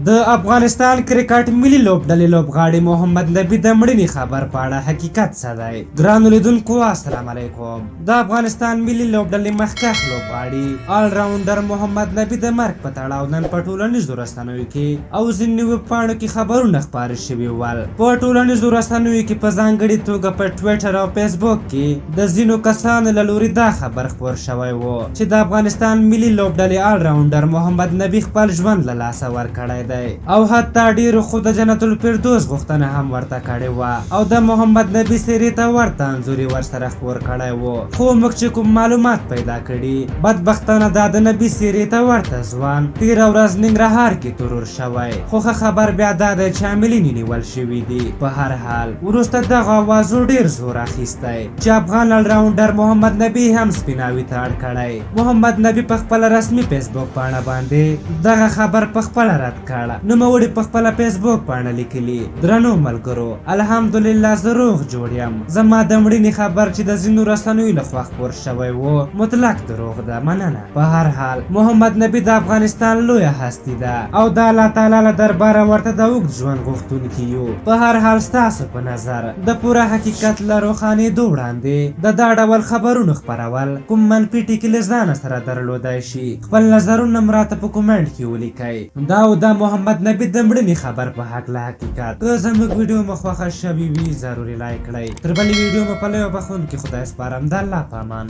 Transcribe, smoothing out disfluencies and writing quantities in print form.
د افغانستان کرکټ ملي لوبډلې لوبغاړي محمد نبي د مړینې خبر په اړه حقیقت څه دی؟ ګرانو لیدونکو السلام علیکم. د افغانستان ملي لوبډلې مخکښ لوبغاړي آل راونډر محمد نبي د مرګ په تړاو نن په ټولنیزو رسنیو کې او ځینو ویبپاڼو کې خبرونه خپاره شوي ول. په ټولنیزو رسنیو کې په ځانګړې توګه په ټویټر او فیسبوک کې د ځینو کسانو له لوري دا خبر خپور شوی و چې د افغانستان ملي لوبډلې آل راونډر محمد نبي خپل ژوند له لاسه ورکړی دی او حتی ډیرو خو د جنت الفردوس غوښتنه هم ورته کړې وه او د محمد نبي څیرې ته ورته انځور یې ورسره خپور کړی و. خو موږ چې کوم معلومات پیدا کړي بدبختانه دا د نبي څیرې ته ورته ځوان تېره ورځ ننګرهار کې ترور شوی. خو ښه خبر بیا دا دی چې عاملین یې نیول شوي دي. په هر حال وروسته دغه اوازو ډیر زور اخیستی چې افغان الراونډر محمد نبي هم سپیناوي ته اړ کړی. محمد نبي په خپله رسمي فیسبوک پاڼه باندې دغه خبر په خپله رد کړ. نوموړي په خپله فیسبوک پاڼه لیکلي: درنو ملګرو، الحمدلله زه روغ جوړ یم. زما د مړینې خبر چې د ځینو رسنیو لخوا خپور شوی و مطلق دروغ ده، مننه. په هر حال محمد نبي د افغانستان لویه هستي ده او د الله تعالی له درباره ورته د اوږد ژوند غوښتونکي یو. په هر حال ستاسو په نظر د پوره حقیقت له روښانېدو وړاندې د دا ډول خبرونو خپرول کوم منفي ټکي له ځانه سره درلودی شي؟ خپل نظرونه م راته په کومنټ کې ولیکئ. دا او د محمد نبي د مړینې خبر په هکله حقیقت که زموږ ویډیو مو خوښه شوې وي ضروري لایک کړئ. تر بلې ویډیو مو په لویو بخښونکي خدای سپارم. د الله په امان.